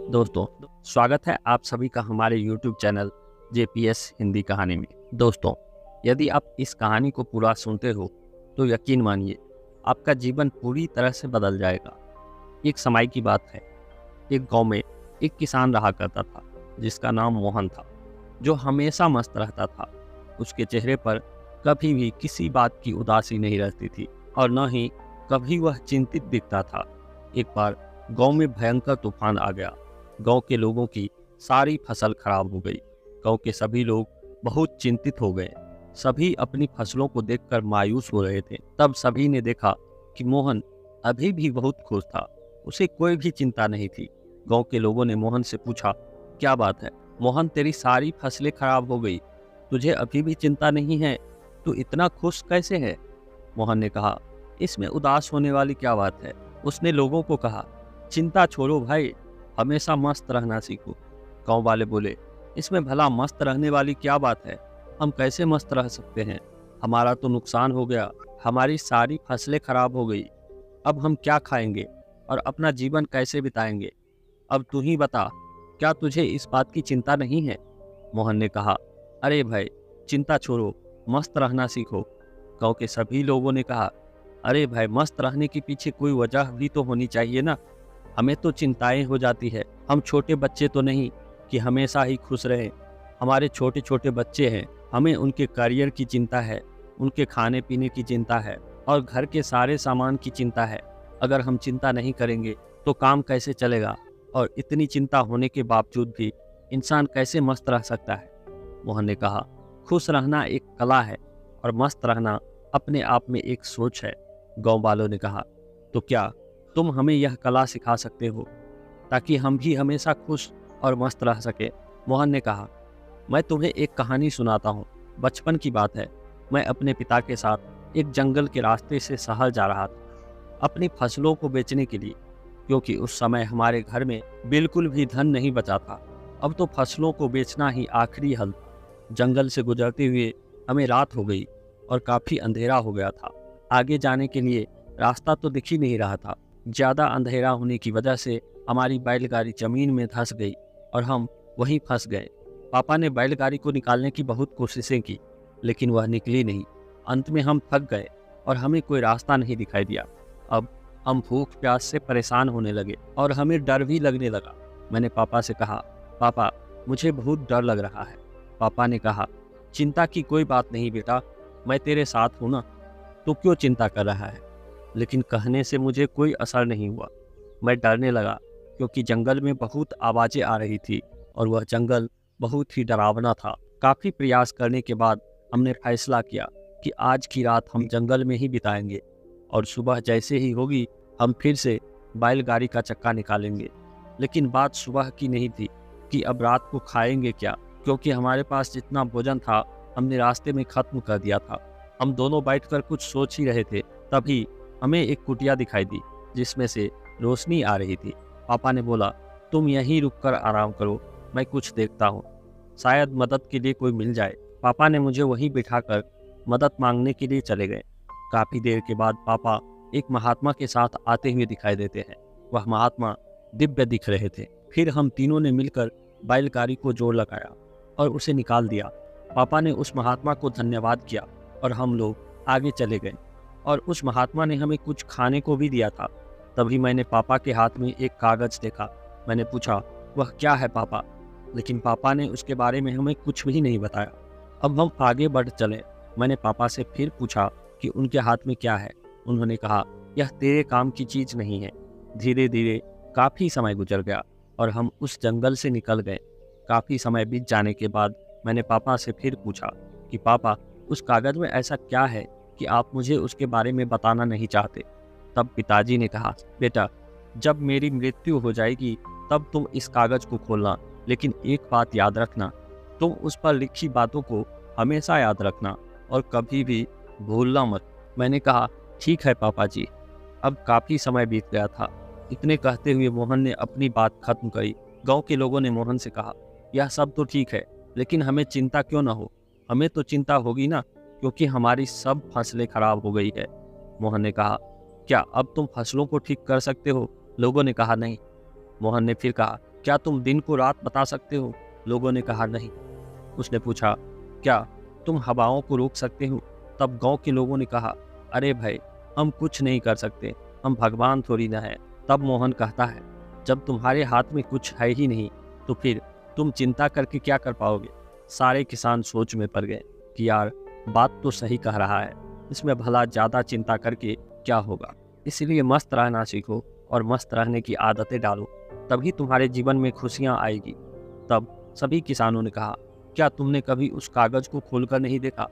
दोस्तों, स्वागत है आप सभी का हमारे YouTube चैनल JPS हिंदी कहानी में। दोस्तों, यदि आप इस कहानी को पूरा सुनते हो तो यकीन मानिए आपका जीवन पूरी तरह से बदल जाएगा। एक समय की बात है, एक गांव में एक किसान रहा करता था जिसका नाम मोहन था, जो हमेशा मस्त रहता था। उसके चेहरे पर कभी भी किसी बात की उदासी नहीं रहती थी और न ही कभी वह चिंतित दिखता था। एक बार गांव में भयंकर तूफान आ गया। गांव के लोगों की सारी फसल खराब हो गई। गांव के सभी लोग बहुत चिंतित हो गए। सभी अपनी फसलों को देखकर मायूस हो रहे थे। तब सभी ने देखा कि मोहन अभी भी बहुत खुश था। उसे कोई भी चिंता नहीं थी। गांव के लोगों ने मोहन से पूछा, क्या बात है मोहन, तेरी सारी फसलें खराब हो गई, तुझे अभी भी चिंता नहीं है? तू इतना खुश कैसे है? मोहन ने कहा, इसमें उदास होने वाली क्या बात है? उसने लोगों को कहा, चिंता छोड़ो भाई, हमेशा मस्त रहना सीखो। गांव वाले बोले, इसमें भला मस्त रहने वाली क्या बात है? हम कैसे मस्त रह सकते हैं? हमारा तो नुकसान हो गया, हमारी सारी फसलें खराब हो गई। अब हम क्या खाएंगे और अपना जीवन कैसे बिताएंगे? अब तू ही बता, क्या तुझे इस बात की चिंता नहीं है? मोहन ने कहा, अरे भाई, चिंता छोड़ो, मस्त रहना सीखो। गांव के सभी लोगों ने कहा, अरे भाई, मस्त रहने के पीछे कोई वजह भी तो होनी चाहिए ना। हमें तो चिंताएं हो जाती है। हम छोटे बच्चे तो नहीं कि हमेशा ही खुश रहें। हमारे छोटे छोटे बच्चे हैं, हमें उनके करियर की चिंता है, उनके खाने पीने की चिंता है और घर के सारे सामान की चिंता है। अगर हम चिंता नहीं करेंगे तो काम कैसे चलेगा? और इतनी चिंता होने के बावजूद भी इंसान कैसे मस्त रह सकता है? मोहन ने कहा, खुश रहना एक कला है और मस्त रहना अपने आप में एक सोच है। गांव वालों ने कहा, तो क्या तुम हमें यह कला सिखा सकते हो ताकि हम भी हमेशा खुश और मस्त रह सके? मोहन ने कहा, मैं तुम्हें एक कहानी सुनाता हूँ। बचपन की बात है, मैं अपने पिता के साथ एक जंगल के रास्ते से शहर जा रहा था अपनी फसलों को बेचने के लिए, क्योंकि उस समय हमारे घर में बिल्कुल भी धन नहीं बचा था। अब तो फसलों को बेचना ही आखिरी हल था। जंगल से गुजरते हुए हमें रात हो गई और काफ़ी अंधेरा हो गया था। आगे जाने के लिए रास्ता तो दिख ही नहीं रहा था। ज़्यादा अंधेरा होने की वजह से हमारी बैलगाड़ी ज़मीन में धंस गई और हम वहीं फंस गए। पापा ने बैलगाड़ी को निकालने की बहुत कोशिशें की, लेकिन वह निकली नहीं। अंत में हम थक गए और हमें कोई रास्ता नहीं दिखाई दिया। अब हम भूख प्यास से परेशान होने लगे और हमें डर भी लगने लगा। मैंने पापा से कहा, पापा, मुझे बहुत डर लग रहा है। पापा ने कहा, चिंता की कोई बात नहीं बेटा, मैं तेरे साथ हूँ ना, तू क्यों चिंता कर रहा है? लेकिन कहने से मुझे कोई असर नहीं हुआ। मैं डरने लगा क्योंकि जंगल में बहुत आवाज़ें आ रही थी और वह जंगल बहुत ही डरावना था। काफ़ी प्रयास करने के बाद हमने फैसला किया कि आज की रात हम जंगल में ही बिताएंगे और सुबह जैसे ही होगी हम फिर से बैलगाड़ी का चक्का निकालेंगे। लेकिन बात सुबह की नहीं थी कि अब रात को खाएंगे क्या, क्योंकि हमारे पास जितना भोजन था हमने रास्ते में ख़त्म कर दिया था। हम दोनों बैठकर कुछ सोच ही रहे थे, तभी हमें एक कुटिया दिखाई दी जिसमें से रोशनी आ रही थी। पापा ने बोला, तुम यहीं रुककर आराम करो, मैं कुछ देखता हूँ, शायद मदद के लिए कोई मिल जाए। पापा ने मुझे वहीं बिठाकर मदद मांगने के लिए चले गए। काफ़ी देर के बाद पापा एक महात्मा के साथ आते हुए दिखाई देते हैं। वह महात्मा दिव्य दिख रहे थे। फिर हम तीनों ने मिलकर बैलगाड़ी को जोर लगाया और उसे निकाल दिया। पापा ने उस महात्मा को धन्यवाद किया और हम लोग आगे चले गए और उस महात्मा ने हमें कुछ खाने को भी दिया था। तभी मैंने पापा के हाथ में एक कागज़ देखा। मैंने पूछा, वह क्या है पापा? लेकिन पापा ने उसके बारे में हमें कुछ भी नहीं बताया। अब हम आगे बढ़ चले। मैंने पापा से फिर पूछा कि उनके हाथ में क्या है। उन्होंने कहा, यह तेरे काम की चीज़ नहीं है। धीरे धीरे काफ़ी समय गुजर गया और हम उस जंगल से निकल गए। काफ़ी समय बीत जाने के बाद मैंने पापा से फिर पूछा कि पापा, उस कागज़ में ऐसा क्या है कि आप मुझे उसके बारे में बताना नहीं चाहते? तब पिताजी ने कहा, बेटा, जब मेरी मृत्यु हो जाएगी तब तुम इस कागज़ को खोलना, लेकिन एक बात याद रखना, तुम उस पर लिखी बातों को हमेशा याद रखना और कभी भी भूलना मत। मैंने कहा, ठीक है पापा जी। अब काफ़ी समय बीत गया था। इतने कहते हुए मोहन ने अपनी बात खत्म करी। गांव के लोगों ने मोहन से कहा, यह सब तो ठीक है, लेकिन हमें चिंता क्यों ना हो? हमें तो चिंता होगी ना, क्योंकि हमारी सब फसलें खराब हो गई है। मोहन ने कहा, क्या अब तुम फसलों को ठीक कर सकते हो? लोगों ने कहा, नहीं। मोहन ने फिर कहा, क्या तुम दिन को रात बता सकते हो? लोगों ने कहा नहीं। उसने पूछा, क्या तुम हवाओं को रोक सकते हो? तब गांव के लोगों ने कहा, अरे भाई, हम कुछ नहीं कर सकते, हम भगवान थोड़ी ना है। तब मोहन कहता है, जब तुम्हारे हाथ में कुछ है ही नहीं तो फिर तुम चिंता करके क्या कर पाओगे? सारे किसान सोच में पड़ गए कि यार, बात तो सही कह रहा है, इसमें भला ज़्यादा चिंता करके क्या होगा। इसलिए मस्त रहना सीखो और मस्त रहने की आदतें डालो, तभी तुम्हारे जीवन में खुशियाँ आएगी। तब सभी किसानों ने कहा, क्या तुमने कभी उस कागज़ को खोलकर नहीं देखा?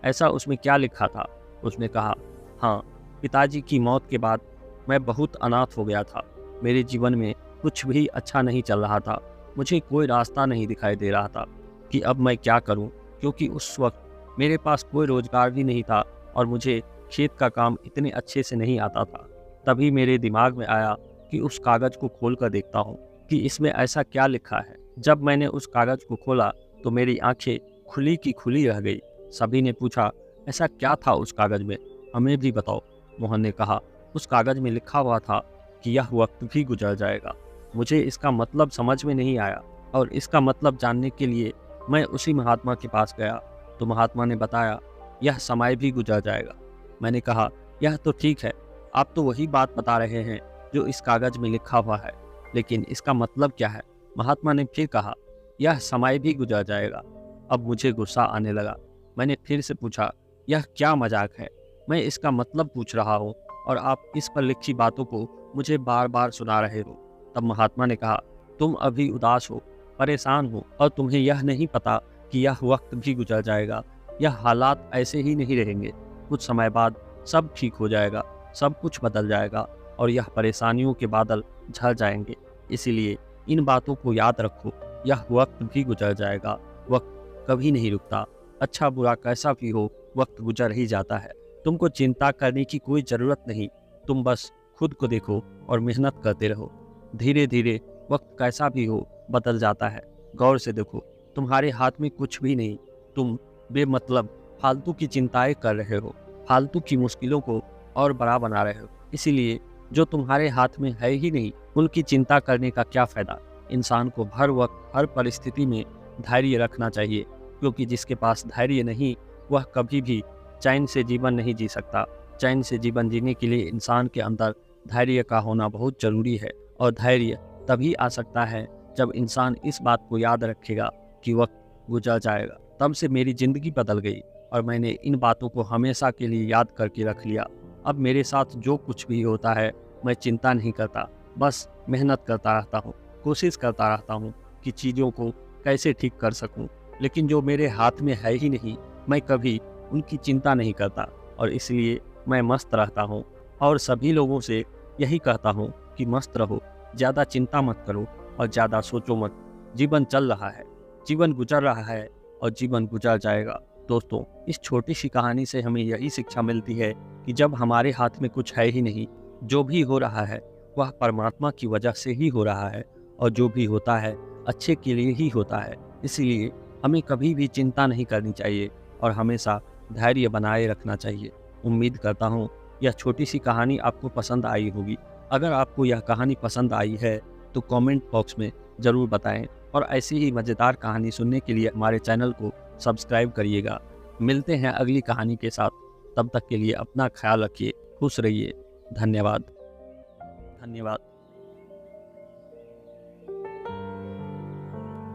ऐसा उसमें क्या लिखा था? उसने कहा, हाँ, पिताजी की मौत के बाद मैं बहुत अनाथ हो गया था। मेरे जीवन में कुछ भी अच्छा नहीं चल रहा था। मुझे कोई रास्ता नहीं दिखाई दे रहा था कि अब मैं क्या करूं, क्योंकि उस वक्त मेरे पास कोई रोजगार भी नहीं था और मुझे खेत का काम इतने अच्छे से नहीं आता था। तभी मेरे दिमाग में आया कि उस कागज़ को खोल कर देखता हूँ कि इसमें ऐसा क्या लिखा है। जब मैंने उस कागज़ को खोला तो मेरी आंखें खुली की खुली रह गई। सभी ने पूछा, ऐसा क्या था उस कागज़ में, हमें भी बताओ। मोहन ने कहा, उस कागज़ में लिखा हुआ था कि यह वक्त भी गुजर जाएगा। मुझे इसका मतलब समझ में नहीं आया और इसका मतलब जानने के लिए मैं उसी महात्मा के पास गया तो महात्मा ने बताया, यह समय भी गुजर जाएगा। मैंने कहा, यह तो ठीक है, आप तो वही बात बता रहे हैं जो इस कागज़ में लिखा हुआ है, लेकिन इसका मतलब क्या है? महात्मा ने फिर कहा, यह समय भी गुजर जाएगा। अब मुझे गुस्सा आने लगा। मैंने फिर से पूछा, यह क्या मजाक है? मैं इसका मतलब पूछ रहा हूँ और आप इस पर लिखी बातों को मुझे बार बार सुना रहे हो। तब महात्मा ने कहा, तुम अभी उदास हो, परेशान हो और तुम्हें यह नहीं पता कि यह वक्त भी गुजर जाएगा। यह हालात ऐसे ही नहीं रहेंगे, कुछ समय बाद सब ठीक हो जाएगा, सब कुछ बदल जाएगा और यह परेशानियों के बादल झड़ जाएंगे। इसीलिए इन बातों को याद रखो, यह वक्त भी गुजर जाएगा, वक्त कभी नहीं रुकता। अच्छा बुरा कैसा भी हो, वक्त गुजर ही जाता है। तुमको चिंता करने की कोई ज़रूरत नहीं, तुम बस खुद को देखो और मेहनत करते रहो। धीरे धीरे वक्त कैसा भी हो बदल जाता है। गौर से देखो, तुम्हारे हाथ में कुछ भी नहीं, तुम बेमतलब फालतू की चिंताएं कर रहे हो, फालतू की मुश्किलों को और बड़ा बना रहे हो। इसीलिए जो तुम्हारे हाथ में है ही नहीं, उनकी चिंता करने का क्या फ़ायदा। इंसान को हर वक्त हर परिस्थिति में धैर्य रखना चाहिए, क्योंकि जिसके पास धैर्य नहीं वह कभी भी चैन से जीवन नहीं जी सकता। चैन से जीवन जीने के लिए इंसान के अंदर धैर्य का होना बहुत ज़रूरी है और धैर्य तभी आ सकता है जब इंसान इस बात को याद रखेगा कि वक्त गुजर जाएगा। तब से मेरी ज़िंदगी बदल गई और मैंने इन बातों को हमेशा के लिए याद करके रख लिया। अब मेरे साथ जो कुछ भी होता है मैं चिंता नहीं करता, बस मेहनत करता रहता हूँ, कोशिश करता रहता हूँ कि चीज़ों को कैसे ठीक कर सकूँ। लेकिन जो मेरे हाथ में है ही नहीं, मैं कभी उनकी चिंता नहीं करता और इसलिए मैं मस्त रहता हूँ और सभी लोगों से यही कहता हूँ कि मस्त रहो, ज़्यादा चिंता मत करो और ज़्यादा सोचो मत। जीवन चल रहा है, जीवन गुजर रहा है और जीवन गुजर जाएगा। दोस्तों, इस छोटी सी कहानी से हमें यही शिक्षा मिलती है कि जब हमारे हाथ में कुछ है ही नहीं, जो भी हो रहा है वह परमात्मा की वजह से ही हो रहा है और जो भी होता है अच्छे के लिए ही होता है। इसलिए हमें कभी भी चिंता नहीं करनी चाहिए और हमेशा धैर्य बनाए रखना चाहिए। उम्मीद करता हूँ यह छोटी सी कहानी आपको पसंद आई होगी। अगर आपको यह कहानी पसंद आई है तो कमेंट बॉक्स में ज़रूर बताएं और ऐसी ही मज़ेदार कहानी सुनने के लिए हमारे चैनल को सब्सक्राइब करिएगा। मिलते हैं अगली कहानी के साथ, तब तक के लिए अपना ख्याल रखिए, खुश रहिए। धन्यवाद।